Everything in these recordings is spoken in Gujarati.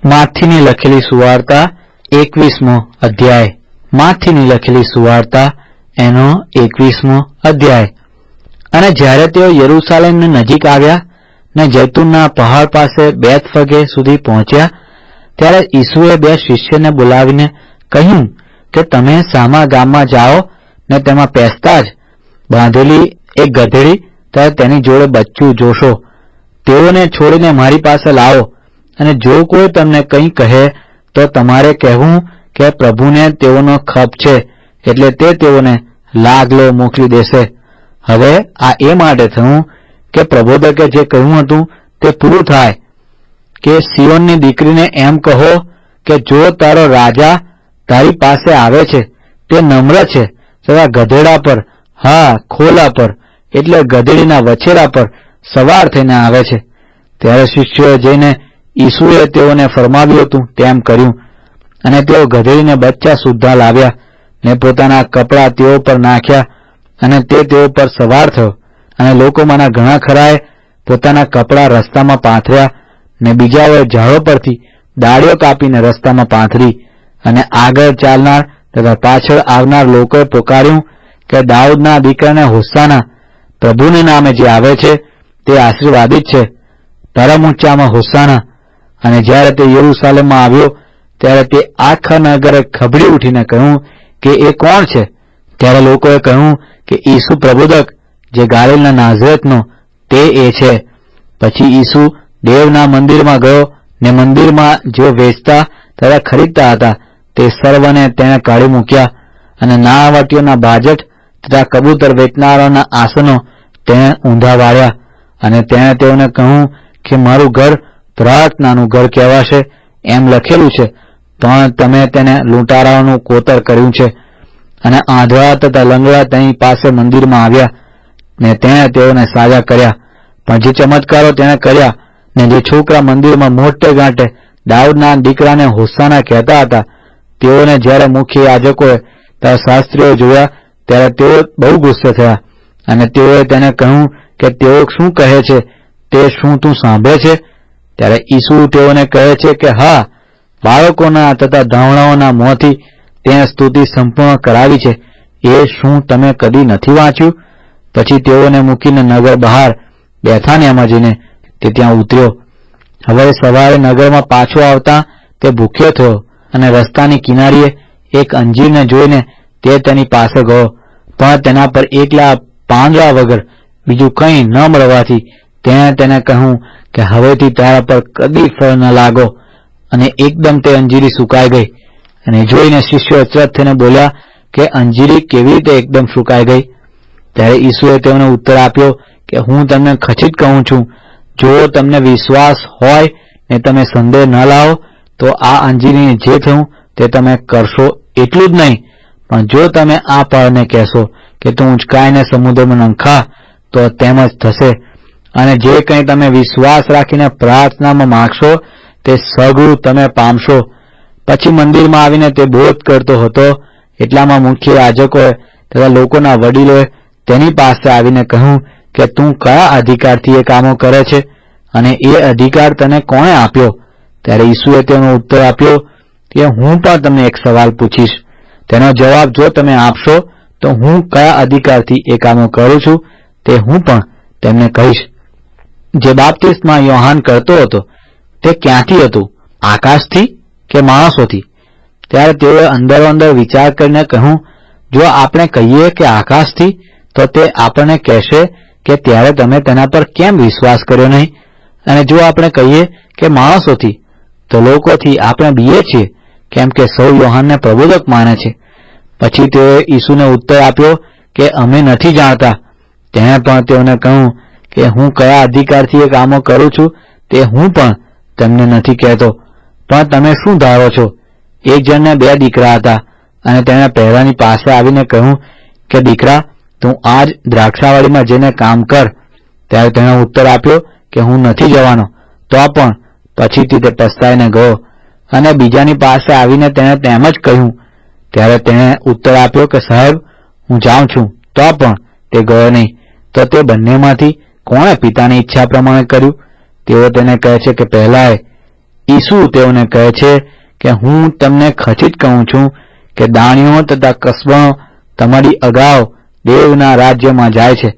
માથીની લખેલી સુવાર્તા 21મો અધ્યાય. માથીની લખેલી સુવાર્તા એનો 21મો અધ્યાય. અને જ્યારે તેઓ યરૂશાલેમની નજીક આવ્યા ને જૈતુનના પહાડ પાસે બેથફગે સુધી પહોંચ્યા, ત્યારે ઈસુએ બે શિષ્યને બોલાવીને કહ્યું કે તમે સામા ગામમાં જાઓ ને તેમાં પેસતા જ બાંધેલી એક ગધેડી ત્યારે તેની જોડે બચ્ચું જોશો. તેઓને છોડીને મારી પાસે લાવો, અને જો કોઈ તમને કંઈ કહે તો તમારે કહેવું કે પ્રભુને તેઓનો ખપ છે, એટલે તે તેઓને લાગલો મોકલી દેશે. હવે આ એ માટે થયું કે પ્રબોધકે જે કહ્યું હતું તે પૂરું થાય કે સિયોનની દીકરીને એમ કહો કે જો તારો રાજા તારી પાસે આવે છે તે નમ્ર છે તથા ગધેડા પર, હા ખોલા પર એટલે ગધેડીના વછેરા પર સવાર થઈને આવે છે. ત્યારે શિષ્યોએ જઈને ઈસુએ તેઓને ફરમાવ્યું હતું તેમ કર્યું, અને તેઓ ગધેડીને બચ્ચા સુદ્ધા લાવ્યા ને પોતાના કપડાં તેઓ પર નાખ્યા, અને તે તેઓ પર સવાર થયો. અને લોકોમાંના ઘણા ખરાએ પોતાના કપડાં રસ્તામાં પાથર્યા, ને બીજાઓએ ઝાડો પરથી ડાળીઓ કાપીને રસ્તામાં પાથરી. અને આગળ ચાલનાર તથા પાછળ આવનાર લોકોએ પોકાર્યું કે દાઉદના દીકરાને હોસાના, પ્રભુને નામે જે આવે છે તે આશીર્વાદિત છે, પરમ ઊંચામાં હોસાના. અને જ્યારે તે યરૂશાલેમમાં આવ્યો ત્યારે તે આખા નગરે ખભડી ઉઠીને કહ્યું કે એ કોણ છે? ત્યારે લોકોએ કહ્યું કે ઈસુ પ્રબોધક, જે ગાલિલના નાઝરેતનો, તે એ છે. પછી ઈસુ દેવના મંદિરમાં ગયો, ને મંદિરમાં જેઓ વેચતા તથા ખરીદતા હતા તે સર્વને તેણે કાઢી મૂક્યા, અને નાણાવટીઓના બાજટ તથા કબૂતર વેચનારાઓના આસનો તેણે ઊંધા વાળ્યા. અને તેણે તેઓને કહ્યું કે મારું ઘર પ્રાર્થનાનું ઘર કહેવાશે એમ લખેલું છે, પણ તમે તેને લૂંટારાઓનું કોતર કર્યું છે. અને આંધળા તથા લંગડા તેની પાસે મંદિરમાં આવ્યા, ને તેણે તેઓને સાજા કર્યા. પણ જે ચમત્કારો તેણે કર્યા ને જે છોકરા મંદિરમાં મોટે ગાંઠે દાઉદના દીકરાને હોસાના કહેતા હતા, તેઓને જ્યારે મુખ્ય યાજકોએ તથા શાસ્ત્રીઓ જોયા ત્યારે તેઓ બહુ ગુસ્સે થયા. અને તેઓએ તેને કહ્યું કે તેઓ શું કહે છે તે શું તું સાંભળે છે? ત્યારે ઈસુ તેઓને કહે છે કે હા, બાળકોના તથા ધાવણાઓના મોંથી તેણે સ્તુતિ સંપૂર્ણ કરાવી છે, એ શું તમે કદી નથી વાંચ્યું? પછી તેઓને મૂકીને નગર બહાર બેથાનિયામાં જઈને તે ત્યાં ઉતર્યો. હવે સવારે નગરમાં પાછો આવતા તે ભૂખ્યો થયો, અને રસ્તાની કિનારીએ એક અંજીરને જોઈને તે તેની પાસે ગયો, પણ તેના પર એકલા પાંદડા વગર બીજું કંઈ ન મળવાથી તેણે તેને કહ્યું કે હવેથી તારા પર કદી ફળ ન લાગો. અને એકદમ તે અંજીરી સુકાઈ ગઈ. અને જોઈને શિષ્યો અચરજ થઈને બોલ્યા કે અંજીરી કેવી રીતે એકદમ સુકાઈ ગઈ? ત્યારે ઈસુએ તેમને ઉત્તર આપ્યો કે હું તમને ખચિત કહું છું, જો તમને વિશ્વાસ હોય ને તમે સંદેહ ન લાવો તો આ અંજીરીને જે થયું તે તમે કરશો. એટલું જ નહીં, પણ જો તમે આ પહાડને કહેશો કે તું ઊંચકાઈને સમુદ્રમાં નંખા તો તેમ જ થશે. અને જે કંઈ તમે વિશ્વાસ રાખીને પ્રાર્થનામાં માગશો તે સઘળું તમે પામશો. પછી મંદિરમાં આવીને તે બોધ કરતો હતો, એટલામાં મુખ્ય યાજકોએ તથા લોકોના વડીલોએ તેની પાસે આવીને કહ્યું કે તું કયા અધિકારથી એ કામો કરે છે, અને એ અધિકાર તને કોણે આપ્યો? ત્યારે ઈસુએ તેનો ઉત્તર આપ્યો કે હું પણ તમને એક સવાલ પૂછીશ, તેનો જવાબ જો તમે આપશો તો હું કયા અધિકારથી એ કામો કરું છું તે હું પણ તેમને કહીશ. જે બાપ્તિસ્મા યોહાન કરતો હતો તે ક્યાંથી હતું, આકાશથી કે માણસોથી? ત્યારે તેઓએ અંદરો અંદર વિચાર કરીને કહ્યું, જો આપણે કહીએ કે આકાશથી તો તે આપણને કહેશે કે ત્યારે તમે તેના પર કેમ વિશ્વાસ કર્યો નહીં? અને જો આપણે કહીએ કે માણસોથી તો લોકોથી આપણે બીએ છીએ, કેમ કે સૌ યોહાનને પ્રબોધક માને છે. પછી તેઓએ ઈસુને ઉત્તર આપ્યો કે અમે નથી જાણતા. તેણે પણ તેઓને કહ્યું કે હું કયા અધિકારથી એ કામો કરું છું તે હું પણ તમને નથી કહેતો. પણ તમે શું ધારો છો? એક જણને 2 દીકરા હતા, અને તેણે પહેલાની પાસે આવીને કહ્યું કે દીકરા, તું આજ દ્રાક્ષાવાડીમાં જઈને કામ કર. ત્યારે તેણે ઉત્તર આપ્યો કે હું નથી જવાનો. તો પણ પછીથી તે પસ્તાઈને ગયો. અને બીજાની પાસે આવીને તેણે તેમ જ કહ્યું. ત્યારે તેણે ઉત્તર આપ્યો કે સાહેબ, હું જાઉં છું. તો પણ તે ગયો નહીં. તો તે બંનેમાંથી કોણે પિતાની ઈચ્છા પ્રમાણે કર્યું? તેઓ તેને કહે છે કે પહેલાએ. ઈસુ તેઓને કહે છે કે હું તમને ખચિત કહું છું કે દાણીઓ તથા કસબણો તમારી અગાઉ દેવના રાજ્યમાં જાય છે.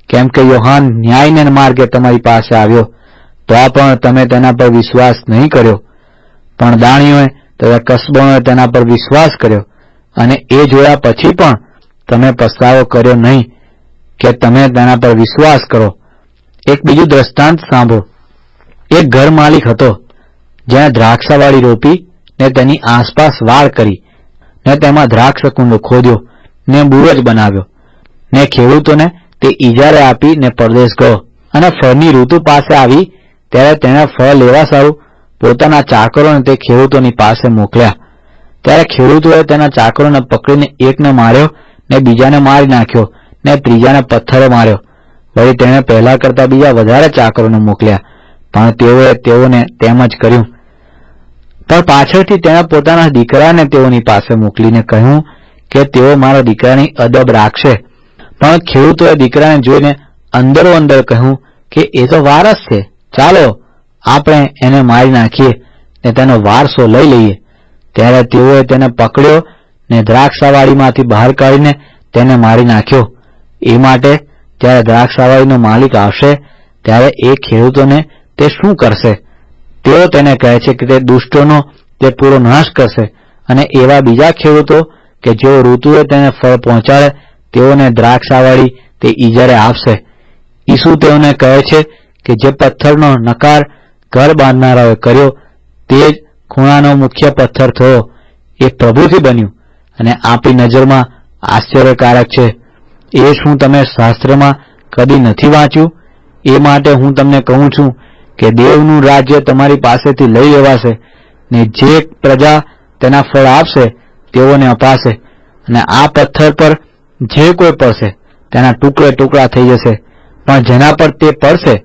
કેમ કે યોહાન ન્યાયને માર્ગે તમારી પાસે આવ્યો તો પણ તમે તેના પર વિશ્વાસ નહીં કર્યો, પણ દાણીઓએ તથા કસબણોએ તેના પર વિશ્વાસ કર્યો, અને એ જોયા પછી પણ તમે પસ્તાવો કર્યો નહીં કે તમે તેના પર વિશ્વાસ કરો. એક બીજું દ્રષ્ટાંત સાંભળો. એક ઘર માલિક હતો જેણે દ્રાક્ષાવાળી રોપી ને તેની આસપાસ વાડ કરી ને તેમાં દ્રાક્ષ કુંડો ખોદ્યો ને બુરજ બનાવ્યો ને ખેડૂતોને તે ઇજારે આપી ને પરદેશ ગયો. અને ફળની ઋતુ પાસે આવી ત્યારે તેણે ફળ લેવા સારું પોતાના ચાકરોને તે ખેડૂતોની પાસે મોકલ્યા. ત્યારે ખેડૂતોએ તેના ચાકરોને પકડીને એકને માર્યો ને બીજાને મારી નાખ્યો ને ત્રીજાને પથ્થરે માર્યો. વળી તેણે પહેલા કરતા બીજા વધારે ચાકરોને મોકલ્યા, પણ તેઓએ તેઓને તેમ જ કર્યું. પણ પાછળથી તેણે પોતાના દીકરાને તેઓની પાસે મોકલીને કહ્યું કે તેઓ મારા દીકરાની અદબ રાખશે. પણ ખેડૂતોએ દીકરાને જોઈને અંદરો અંદર કહ્યું કે એ તો વારસ છે, ચાલો આપણે એને મારી નાખીએ ને તેનો વારસો લઈ લઈએ. ત્યારે તેઓએ તેને પકડ્યો ને દ્રાક્ષાવાડીમાંથી બહાર કાઢીને તેને મારી નાખ્યો. એ માટે જ્યારે દ્રાક્ષાવાડીનો માલિક આવશે ત્યારે એ ખેડૂતોને તે શું કરશે? તેઓ તેને કહે છે કે તે દુષ્ટોનો તે પૂરો નાશ કરશે, અને એવા બીજા ખેડૂતો કે જેઓ ઋતુએ તેને ફળ પહોંચાડે તેઓને દ્રાક્ષાવાળી તે ઇજારે આપશે. ઈસુ તેઓને કહે છે કે જે પથ્થરનો નકાર ઘર બાંધનારાઓએ કર્યો તે જ ખૂણાનો મુખ્ય પથ્થર થયો. એ પ્રભુથી બન્યું અને આપણી નજરમાં આશ્ચર્યકારક છે. એ શું તમે શાસ્ત્રમાં કદી નથી વાંચ્યું? એ માટે હું તમને કહું છું કે દેવનું રાજ્ય તમારી પાસેથી લઈ લેવાશે ને જે પ્રજા તેના ફળ આપશે તેઓને અપાશે. અને આ પથ્થર પર જે કોઈ પડશે તેના ટુકડે ટુકડા થઈ જશે, પણ જેના પર તે પડશે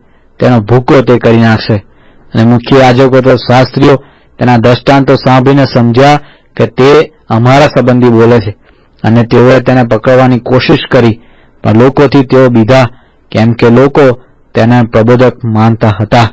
તેનો ભૂકો તે કરી નાખશે. અને મુખ્ય યાજકો તો શાસ્ત્રીઓ તેના દ્રષ્ટાંતો સાંભળીને સમજ્યા કે તે અમારા સંબંધી બોલે છે, અને તેઓએ તેને પકડવાની કોશિશ કરી, પણ લોકોથી તેઓ બીધા, કેમ કે લોકો તેને પ્રબોધક માનતા હતા.